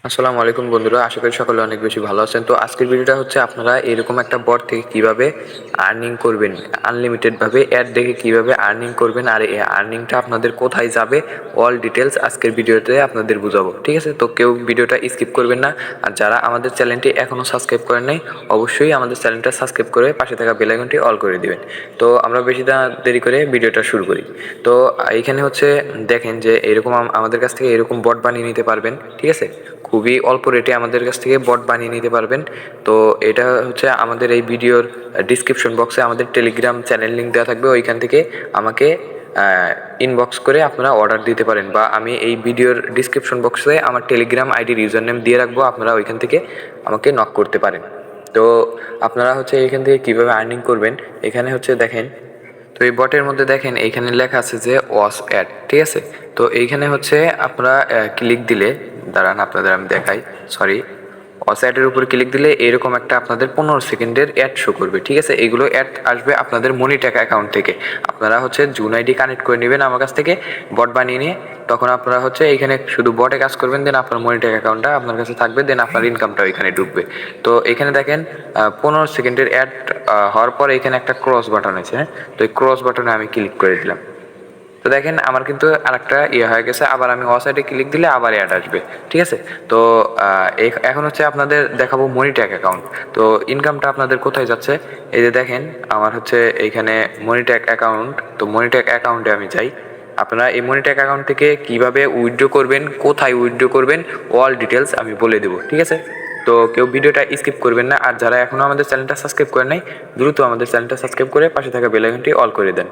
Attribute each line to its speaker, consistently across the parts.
Speaker 1: আসসালামু আলাইকুম বন্ধুরা, আশা করি সকলে অনেক বেশি ভালো আছেন। তো আজকের ভিডিওটা হচ্ছে আপনারা এরকম একটা বট থেকে কিভাবে আর্নিং করবেন, আনলিমিটেড ভাবে অ্যাড দেখে কিভাবে আর্নিং করবেন, আর এই আর্নিংটা আপনাদের কোথায় যাবে অল ডিটেলস আজকের ভিডিওতে আপনাদের বুঝাবো। ঠিক আছে, তো কেউ ভিডিওটা স্কিপ করবেন না। আর যারা আমাদের চ্যানেলটি এখনও সাবস্ক্রাইব করেন নাই, অবশ্যই আমাদের চ্যানেলটা সাবস্ক্রাইব করে পাশে থাকা বেল আইকনটি অল করে দিবেন। তো আমরা বেশি দেরি করে ভিডিওটা শুরু করি। তো এইখানে হচ্ছে দেখেন যে এরকম আমাদের কাছ থেকে এরকম বট বানিয়ে নিতে পারবেন। ঠিক আছে, খুবই অল্প রেটে আমাদের কাছ থেকে বট বানিয়ে নিতে পারবেন। তো এটা হচ্ছে আমাদের এই ভিডিওর ডিসক্রিপশন বক্সে আমাদের টেলিগ্রাম চ্যানেল লিঙ্ক দেওয়া থাকবে, ওইখান থেকে আমাকে ইনবক্স করে আপনারা অর্ডার দিতে পারেন, বা আমি এই ভিডিওর ডিসক্রিপশন বক্সে আমার টেলিগ্রাম আইডির ইউজার নেম দিয়ে রাখবো, আপনারা ওইখান থেকে আমাকে নক করতে পারেন। তো আপনারা হচ্ছে এখান থেকে কীভাবে আর্নিং করবেন, এখানে হচ্ছে দেখেন। তো এই বটের মধ্যে দেখেন এইখানে লেখা আছে যে ওয়াচ অ্যাড। ঠিক আছে, তো এইখানে হচ্ছে আপনারা ক্লিক দিলে, দাঁড়ান আপনাদের আমি দেখাই, সরি, ওয়াচ অ্যাডের উপর ক্লিক দিলে এরকম একটা আপনাদের 15 সেকেন্ডের অ্যাড শো করবে। ঠিক আছে, এইগুলো অ্যাড আসবে আপনাদের মনিটেক অ্যাকাউন্ট থেকে। আপনারা হচ্ছে জুন আইডি কানেক্ট করে নেবেন আমার কাছ থেকে বট বানিয়ে নিয়ে, তখন আপনারা হচ্ছে এইখানে শুধু বটে কাজ করবেন, দেন আপনার মনিটেক অ্যাকাউন্টটা আপনার কাছে থাকবে, দেন আপনার ইনকামটা এখানে ঢুকবে। তো এখানে দেখেন 15 সেকেন্ডের অ্যাড হওয়ার পর এখানে একটা ক্রস বাটন আছে। তো এই ক্রস বাটনে আমি ক্লিক করে দিলাম। তো দেখেন আমার কিন্তু আরেকটা হয়ে গেছে, আবার আমি ওয়েবসাইটে ক্লিক দিলে আবার অ্যাড আসবে। ঠিক আছে, তো এখন হচ্ছে আপনাদের দেখাবো মনিটেক অ্যাকাউন্ট। তো ইনকামটা আপনাদের কোথায় যাচ্ছে, এই যে দেখেন আমার হচ্ছে এইখানে মনিটেক অ্যাকাউন্ট। তো মনিটেক অ্যাকাউন্টে আমি যাই। আপনারা এই মনিটেক অ্যাকাউন্ট থেকে কিভাবে উইথড্র করবেন, কোথায় উইথড্র করবেন, অল ডিটেলস আমি বলে দেবো। ঠিক আছে, তো কেউ ভিডিওটা স্কিপ করবেন না। আর যারা এখনও আমাদের চ্যানেলটা সাবস্ক্রাইব করেন নাই, দ্রুত আমাদের চ্যানেলটা সাবস্ক্রাইব করে পাশে থাকা বেল আইকনটি অল করে দেন।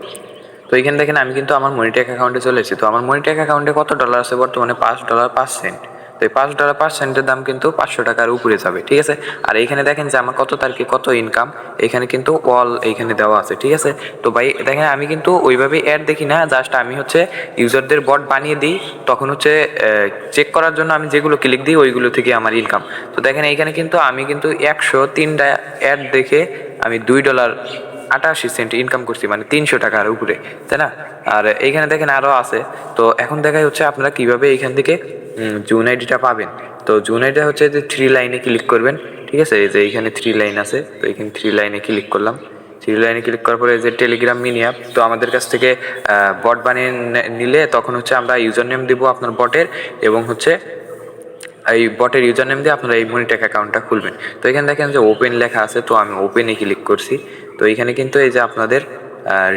Speaker 1: তো এখানে দেখেন আমি কিন্তু আমার মনিটেক অ্যাকাউন্টে চলে এসেছি। তো আমার মনিটেক অ্যাকাউন্টে কত ডলার আছে বর্তমানে, $5.05। তো এই $5.05 দাম কিন্তু 500 টাকার উপরে যাবে। ঠিক আছে, আর এইখানে দেখেন যে আমার কত তারিখে কত ইনকাম, এখানে কিন্তু অল এইখানে দেওয়া আছে। ঠিক আছে, তো ভাই দেখেন আমি কিন্তু ওইভাবে অ্যাড দেখি না, জাস্ট আমি হচ্ছে ইউজারদের বট বানিয়ে দিই, তখন হচ্ছে চেক করার জন্য আমি যেগুলো ক্লিক দিই ওইগুলো থেকে আমার ইনকাম। তো দেখেন এইখানে কিন্তু আমি কিন্তু 103টা অ্যাড দেখে আমি $2.88 ইনকাম করছি, মানে 300 টাকার উপরে, তাই না? আর এইখানে দেখেন আরও আছে। তো এখন দেখাই হচ্ছে আপনারা কিভাবে এইখান থেকে জুন আইডিটা পাবেন। তো জুন আইডিটা হচ্ছে যে 3 লাইনে ক্লিক করবেন। ঠিক আছে, এই যে এইখানে 3 লাইন আছে, তো এইখানে 3 লাইনে ক্লিক করলাম। 3 লাইনে ক্লিক করার পরে যে টেলিগ্রাম মিনি অ্যাপ, তো আমাদের কাছ থেকে বট বানিয়ে নিলে তখন হচ্ছে আমরা ইউজার নেম দিব আপনার বটের, এবং হচ্ছে এই বটের ইউজার নেম দিয়ে আপনারা এই মনিটেক অ্যাকাউন্টটা খুলবেন। তো এখানে দেখেন যে ওপেন লেখা আছে, তো আমি ওপেনে ক্লিক করছি। তো এখানে কিন্তু এই যে আপনাদের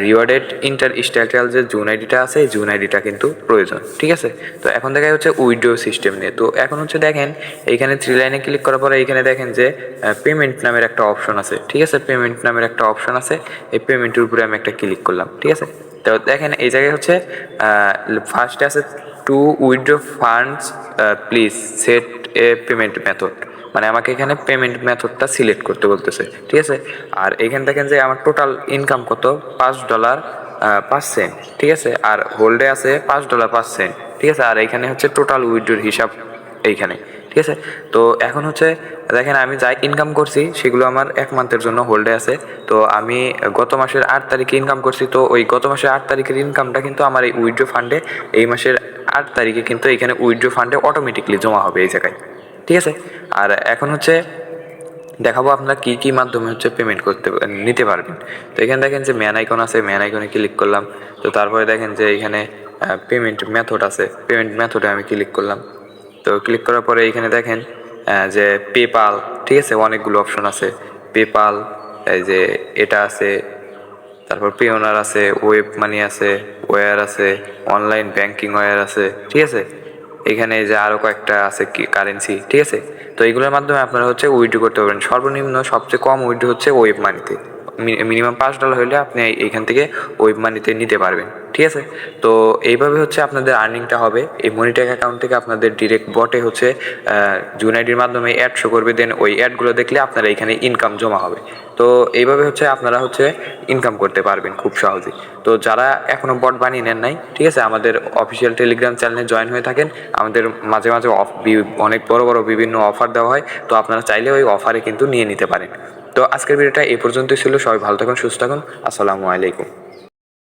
Speaker 1: রিওয়ার্ডেড ইন্টারস্ট্যাটাল যে জুন আইডিটা আছে, এই জুন আইডিটা কিন্তু প্রয়োজন। ঠিক আছে, তো এখন দেখা হচ্ছে উইথড্র সিস্টেম নিয়ে। তো এখন হচ্ছে দেখেন এইখানে 3 লাইনে ক্লিক করার পরে এইখানে দেখেন যে পেমেন্ট নামের একটা অপশন আছে। ঠিক আছে, পেমেন্ট নামের একটা অপশন আছে, এই পেমেন্টের উপরে আমি একটা ক্লিক করলাম। ঠিক আছে, তো দেখেন এই জায়গায় হচ্ছে ফার্স্টে আছে two withdraw funds please set A payment method, মানে আমাকে এখানে পেমেন্ট মেথডটা সিলেক্ট করতে বলতেছে। ঠিক আছে, আর এখানে দেখেন যে আমার টোটাল ইনকাম কত, $5.05। ঠিক আছে, আর হোল্ডে আছে $5.05। ঠিক আছে, আর এইখানে হচ্ছে টোটাল উইথড্রোর হিসাব এইখানে। ঠিক আছে, তো এখন হচ্ছে দেখেন আমি যাই ইনকাম করছি সেগুলো আমার 1 মান্থের জন্য হোল্ডে আছে। তো আমি গত মাসের 8 তারিখে ইনকাম করছি, তো ওই গত মাসের 8 তারিখের ইনকামটা কিন্তু আমার এই উইথড্র ফান্ডে এই মাসের 8 তারিখে কিন্তু এখানে উইথড্র ফান্ডে অটোমেটিকলি জমা হবে এই জায়গায়। ঠিক আছে, আর এখন হচ্ছে দেখাবো আপনারা কী কী মাধ্যমে হচ্ছে পেমেন্ট নিতে পারবেন। তো এখানে দেখেন যে ম্যান আইকন আছে, ম্যান আইকনে ক্লিক করলাম। তো তারপরে দেখেন যে এখানে পেমেন্ট মেথড আছে, পেমেন্ট মেথডে আমি ক্লিক করলাম। তো ক্লিক করার পরে এখানে দেখেন যে পেপাল। ঠিক আছে, অনেকগুলো অপশন আছে, পেপাল, এই যে এটা আছে, তারপর পেওনার আছে, ওয়েব মানি আছে, ওয়্যার আছে, অনলাইন ব্যাংকিং ওয়্যার আছে। ঠিক আছে, এখানে যে আরও কয়েকটা আছে কি কারেন্সি। ঠিক আছে, তো এইগুলোর মাধ্যমে আপনারা হচ্ছে উইথড্র করতে পারবেন। সর্বনিম্ন সবচেয়ে কম উইথড্র হচ্ছে ওয়েব মানিতে, মিনিমাম $5 হলে আপনি এইখান থেকে ওয়েব মানিতে নিতে পারবেন। ঠিক আছে, তো এইভাবে হচ্ছে আপনাদের আর্নিংটা হবে। এই মনিটেক অ্যাকাউন্ট থেকে আপনাদের ডিরেক্ট বটে হচ্ছে জুন আইডির মাধ্যমে অ্যাড শো করবে, দেন ওই অ্যাডগুলো দেখলে আপনারা এখানে ইনকাম জমা হবে। তো এইভাবে হচ্ছে আপনারা হচ্ছে ইনকাম করতে পারবেন খুব সহজেই। তো যারা এখনও বট বানিয়ে নেন নাই, ঠিক আছে, আমাদের অফিসিয়াল টেলিগ্রাম চ্যানেলে জয়েন হয়ে থাকেন। আমাদের মাঝে মাঝে অনেক বড় বড় বিভিন্ন অফার দেওয়া হয়, তো আপনারা চাইলে ওই অফারে কিন্তু নিয়ে নিতে পারেন। তো আজকের ভিডিওটা এই পর্যন্তই ছিল। সবাই ভালো থাকুন, সুস্থ থাকুন। আসসালামু আলাইকুম।